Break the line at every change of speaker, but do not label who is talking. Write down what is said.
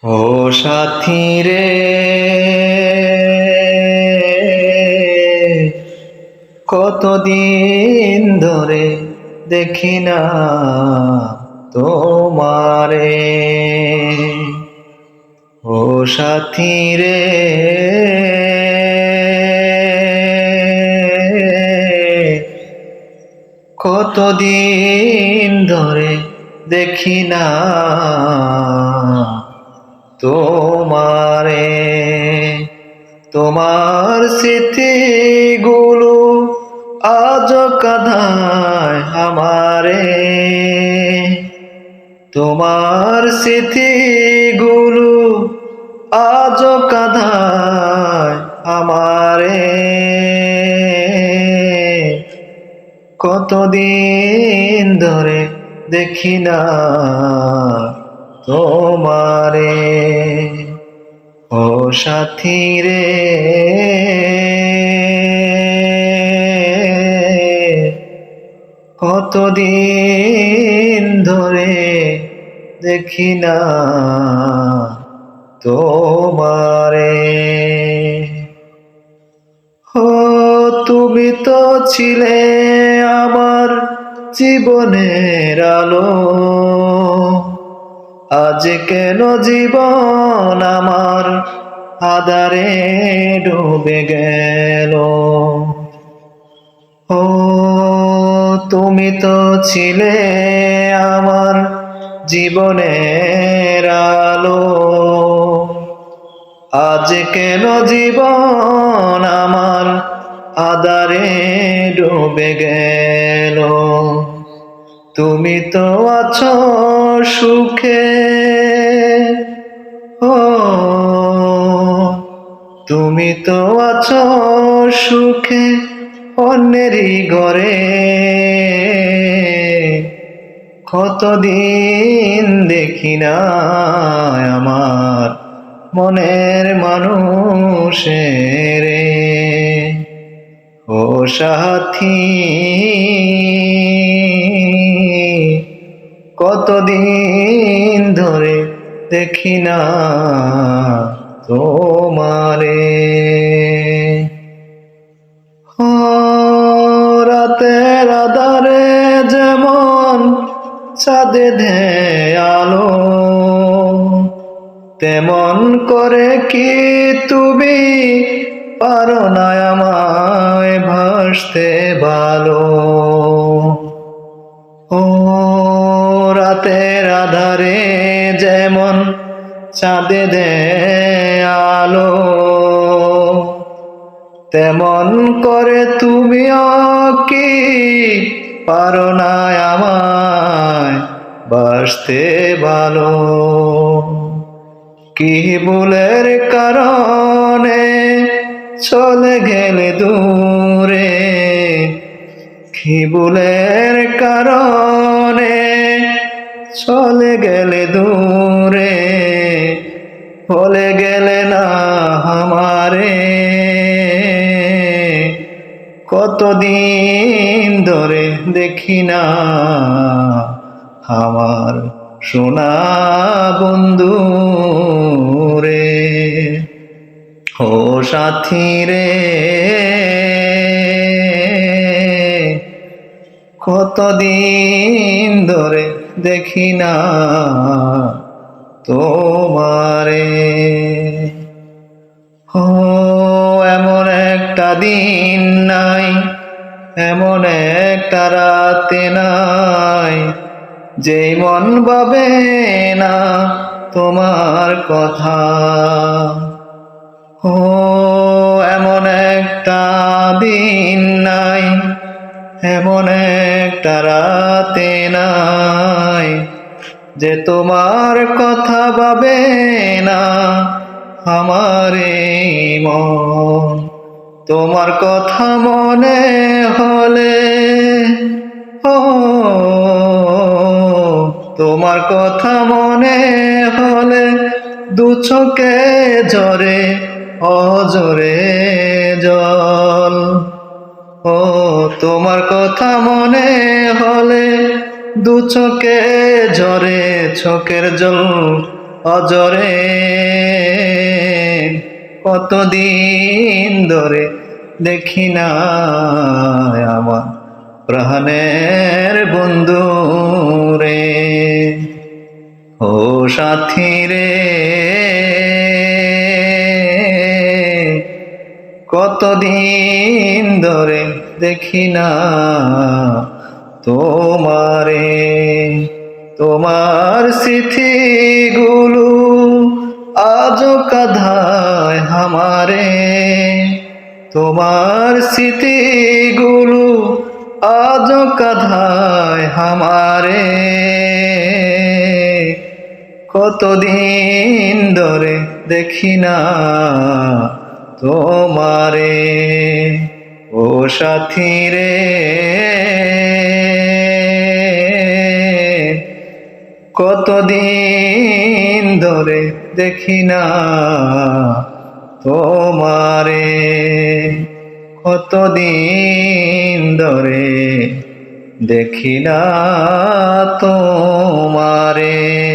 ও সাথী রে, কতদিন ধরে দেখি না তোমারে। ও সাথী রে, কতদিন ধরে দেখি না তোমারে। তোমার স্মৃতিগুলো আজ কাঁদায় আমারে। তোমার স্মৃতিগুলো আজ কাঁদায় আমারে। কতদিন ধরে দেখি না তোমারে। ও সাথী রে, কতদিন ধরে দেখি না তোমারে। ও তুমি তো ছিলে আমার জীবনের আলো, আজ কেন জীবন আমার আধারে ডুবে গেল। ও তুমি তো ছিলে আমার জীবনের আলো, আজ কেন জীবন আমার আধারে ডুবে গেল। তুমি তো আছো সুখে, ও তুমি তো আছো সুখে অন্যেরই ঘরে। কতদিন দেখি না আমার মনের মানুষের। ও সাথী, কতদিন ধরে দেখি না তোমারে। ও রাতের আধারে যেমন চাঁদে দেয় আলো, তেমন করে কি তুমি পারো না আমায় ভাসতে ভালো। ও রাতের আধারে যেমন চাঁদে দেয় আলো, তেমন করে তুমিও কি পারো না আমায় বাসতে ভালো। কি ভুলের কারণে চলে গেলে দূরে, কি ভুলের কারণে চলে গেলে দূরে, বলে গেলে না আমারে। কতদিন ধরে দেখি না আমার সোনা বন্ধু রে। ও সাথী রে, কতদিন ধরে দেখি না তোমারে। ও এমন একটা দিন নাই, এমন একটা রাতে নাই, যেই মন ভাবে না তোমার কথা। ও এমন একটা দিন নাই, এমন একটা রাতে নাই, যে তোমার কথা ভাবে না আমার এই মন। তোমার কথা মনে হলে, ও তোমার কথা মনে হলে দু চোখে ঝরে অঝরে জল। ও তোমার কথা মনে হলে দু চোখে ঝরে চোখের জল অজরে কতদিন ধরে দেখি না আমার প্রাণের বন্ধু রে। ও সাথী রে, কতদিন ধরে দেখি না তোমারে। তোমার স্মৃতিগুলো আজও কাঁধায় আমারে। তোমার স্মৃতিগুলো আজও কাঁধায় আমারে। কতদিন ধরে দেখি না তোমারে। ও সাথী রে, কতদিন ধরে দেখি না তোমারে। কতদিন ধরে দেখি না তোমারে।